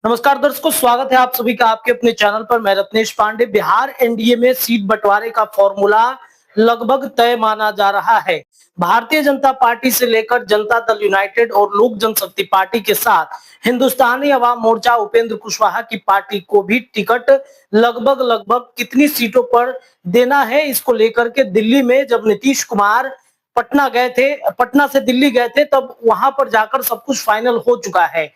नमस्कार दर्शकों, स्वागत है आप सभी का आपके अपने चैनल पर। मैं रत्नेश पांडे। बिहार एनडीए में सीट बंटवारे का फॉर्मूला लगभग तय माना जा रहा है। भारतीय जनता पार्टी से लेकर जनता दल यूनाइटेड और लोक जनशक्ति पार्टी के साथ हिंदुस्तानी अवाम मोर्चा उपेंद्र कुशवाहा की पार्टी को भी टिकट लगभग लगभग कितनी सीटों पर देना है, इसको लेकर के दिल्ली में जब नीतीश कुमार पटना से दिल्ली गए थे, तब वहां पर जाकर सब कुछ फाइनल हो चुका है।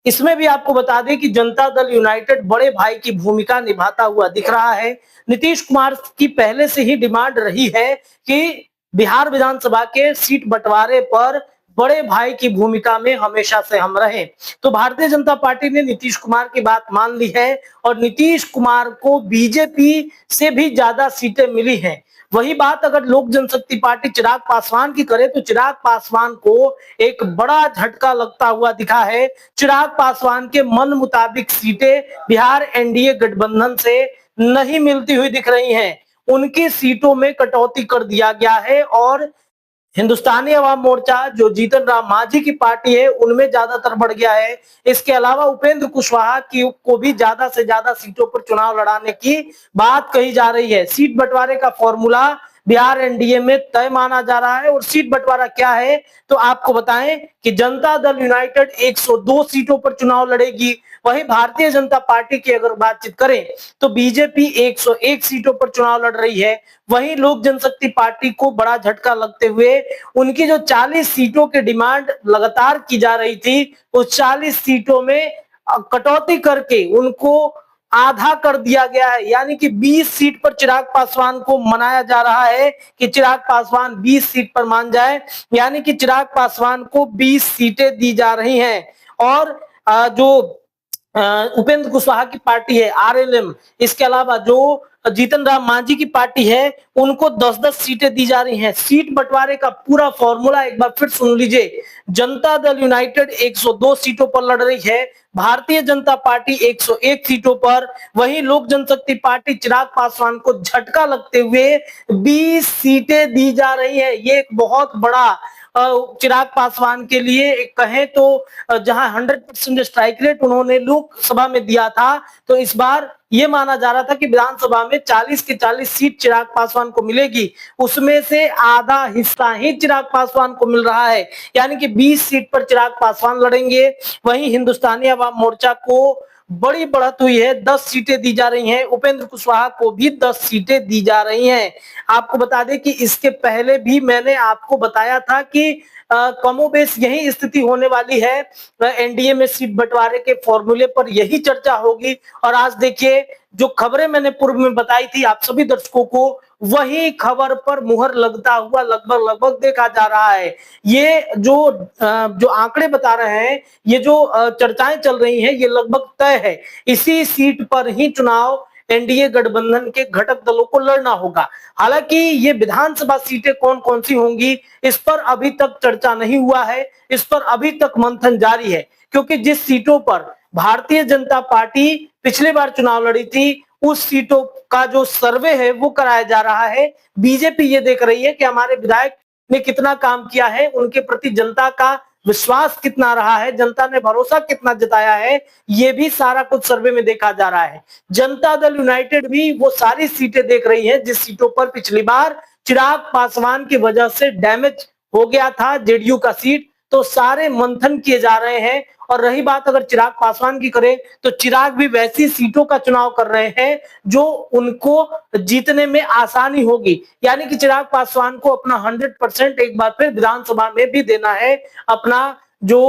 इसमें भी आपको बता दें कि जनता दल यूनाइटेड बड़े भाई की भूमिका निभाता हुआ दिख रहा है। नीतीश कुमार की पहले से ही डिमांड रही है कि बिहार विधानसभा के सीट बंटवारे पर बड़े भाई की भूमिका में हमेशा से हम रहे। तो भारतीय जनता पार्टी ने नीतीश कुमार की बात मान ली है और नीतीश कुमार को बीजेपी से भी ज्यादा सीटें मिली हैं। वही बात अगर लोक जनशक्ति पार्टी चिराग पासवान की करे तो चिराग पासवान को एक बड़ा झटका लगता हुआ दिखा है। चिराग पासवान के मन मुताबिक सीटें बिहार एनडीए गठबंधन से नहीं मिलती हुई दिख रही हैं। उनकी सीटों में कटौती कर दिया गया है और हिंदुस्तानी अवाम मोर्चा जो जीतन राम मांझी की पार्टी है उनमें ज्यादातर बढ़ गया है। इसके अलावा उपेंद्र कुशवाहा की को भी ज्यादा से ज्यादा सीटों पर चुनाव लड़ाने की बात कही जा रही है। सीट बंटवारे का फॉर्मूला बिहार एनडीए में तय माना जा रहा है और सीट बंटवारा क्या है तो आपको बताएं कि जनता दल यूनाइटेड 102 सीटों पर चुनाव लड़ेगी। वहीं भारतीय जनता पार्टी की अगर बातचीत करें तो बीजेपी 101 सीटों पर चुनाव लड़ रही है। वहीं लोक जनशक्ति पार्टी को बड़ा झटका लगते हुए उनकी जो 40 सीटों की डिमांड लगातार की जा रही थी, उस 40 सीटों में कटौती करके उनको आधा कर दिया गया है। यानी कि 20 सीट पर चिराग पासवान को मनाया जा रहा है कि चिराग पासवान 20 सीट पर मान जाए। यानी कि चिराग पासवान को 20 सीटें दी जा रही हैं और जो उपेंद्र कुशवाहा की पार्टी है आरएलएम, इसके अलावा जो जीतन राम मांझी की पार्टी है उनको 10-10 सीटें दी जा रही हैं। सीट बंटवारे का पूरा फॉर्मूला एक बार फिर सुन लीजिए। जनता दल यूनाइटेड 102 सीटों पर लड़ रही है, भारतीय जनता पार्टी 101 सीटों पर, वहीं लोक जनशक्ति पार्टी चिराग पासवान को झटका लगते हुए 20 सीटें दी जा रही है। ये एक बहुत बड़ा चिराग पासवान के लिए एक कहें तो जहां 100% स्ट्राइक रेट उन्होंने लोकसभा में दिया था, तो इस बार ये माना जा रहा था कि विधानसभा में 40 की 40 सीट चिराग पासवान को मिलेगी, उसमें से आधा हिस्सा ही चिराग पासवान को मिल रहा है। यानी कि 20 सीट पर चिराग पासवान लड़ेंगे। वहीं हिंदुस्तानी अवाम मोर्चा को बड़ी बढ़त हुई है, 10 सीटें दी जा रही हैं। उपेंद्र कुशवाहा को भी 10 सीटें दी जा रही हैं। आपको बता दें कि इसके पहले भी मैंने आपको बताया था कि कमोबेश यही स्थिति होने वाली है। एनडीए में सीट बंटवारे के फॉर्मूले पर यही चर्चा होगी और आज देखिए जो खबरें मैंने पूर्व में बताई थी आप सभी दर्शकों को, वही खबर पर मुहर लगता हुआ लगभग लगभग देखा जा रहा है। ये जो आंकड़े बता रहे हैं, ये जो चर्चाएं चल रही हैं, ये लगभग तय है। इसी सीट पर ही चुनाव एनडीए गठबंधन के घटक दलों को लड़ना होगा। हालांकि ये विधानसभा सीटें कौन कौन सी होंगी इस पर अभी तक चर्चा नहीं हुआ है, इस पर अभी तक मंथन जारी है, क्योंकि जिस सीटों पर भारतीय जनता पार्टी पिछली बार चुनाव लड़ी थी उस सीटों का जो सर्वे है वो कराया जा रहा है। बीजेपी ये देख रही है कि हमारे विधायक ने कितना काम किया है, उनके प्रति जनता का विश्वास कितना रहा है, जनता ने भरोसा कितना जताया है, ये भी सारा कुछ सर्वे में देखा जा रहा है। जनता दल यूनाइटेड भी वो सारी सीटें देख रही है जिस सीटों पर पिछली बार चिराग पासवान की वजह से डैमेज हो गया था जेडीयू का सीट, तो सारे मंथन किए जा रहे हैं। और रही बात अगर चिराग पासवान की करें तो चिराग भी वैसी सीटों का चुनाव कर रहे हैं जो उनको जीतने में आसानी होगी। यानी कि चिराग पासवान को अपना 100% एक बार फिर विधानसभा में भी देना है, अपना जो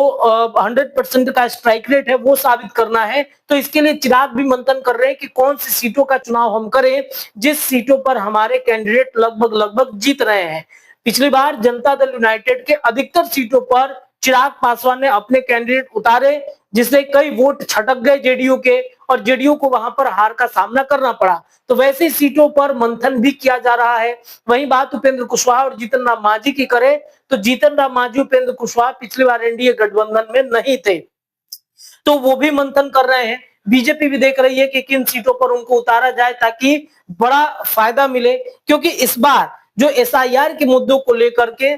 100% का स्ट्राइक रेट है वो साबित करना है। तो इसके लिए चिराग भी मंथन कर रहे हैं कि कौन सी सीटों का चुनाव हम करें जिस सीटों पर हमारे कैंडिडेट लगभग लगभग जीत रहे हैं। पिछली बार जनता दल यूनाइटेड के अधिकतर सीटों पर चिराग पासवान ने अपने कैंडिडेट उतारे, जिससे कई वोट छटक गए जेडीयू के और जेडीयू को वहां पर हार का सामना करना पड़ा। तो वैसी सीटों पर मंथन भी किया जा रहा है। वहीं बात उपेंद्र कुशवाहा और जीतन राम मांझी की करें तो जीतन राम मांझी उपेंद्र कुशवाहा पिछली बार एनडीए गठबंधन में नहीं थे, तो वो भी मंथन कर रहे हैं। बीजेपी भी देख रही है कि किन सीटों पर उनको उतारा जाए ताकि बड़ा फायदा मिले, क्योंकि इस बार जो एसआईआर के मुद्दों को लेकर के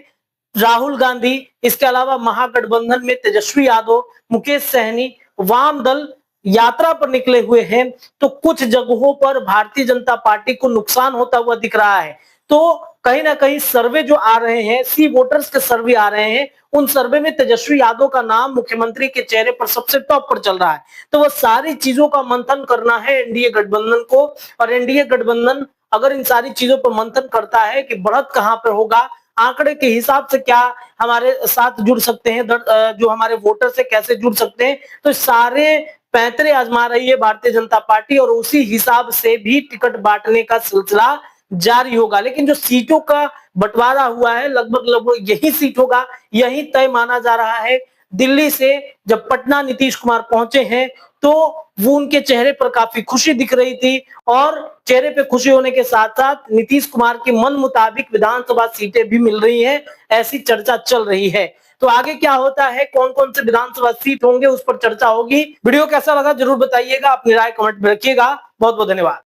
राहुल गांधी, इसके अलावा महागठबंधन में तेजस्वी यादव, मुकेश सहनी, वाम दल यात्रा पर निकले हुए हैं, तो कुछ जगहों पर भारतीय जनता पार्टी को नुकसान होता हुआ दिख रहा है। तो कहीं ना कहीं सर्वे जो आ रहे हैं, सी वोटर्स के सर्वे आ रहे हैं, उन सर्वे में तेजस्वी यादव का नाम मुख्यमंत्री के चेहरे पर सबसे टॉप पर चल रहा है। तो वो सारी चीजों का मंथन करना है एनडीए गठबंधन को, और एनडीए गठबंधन अगर इन सारी चीजों पर मंथन करता है कि बढ़त कहां पर होगा, आंकड़े के हिसाब से क्या हमारे साथ जुड़ सकते हैं, जो हमारे वोटर से कैसे जुड़ सकते हैं, तो सारे पैंतरे आजमा रही है भारतीय जनता पार्टी, और उसी हिसाब से भी टिकट बांटने का सिलसिला जारी होगा। लेकिन जो सीटों का बंटवारा हुआ है, लगभग लगभग यही सीट होगा, यही तय माना जा रहा है। दिल्ली से जब पटना नीतीश कुमार पहुंचे हैं, तो वो उनके चेहरे पर काफी खुशी दिख रही थी, और चेहरे पे खुशी होने के साथ साथ नीतीश कुमार के मन मुताबिक विधानसभा सीटें भी मिल रही हैं, ऐसी चर्चा चल रही है। तो आगे क्या होता है, कौन कौन से विधानसभा सीट होंगे, उस पर चर्चा होगी। वीडियो कैसा लगा जरूर बताइएगा, अपनी राय कमेंट में रखिएगा। बहुत बहुत धन्यवाद।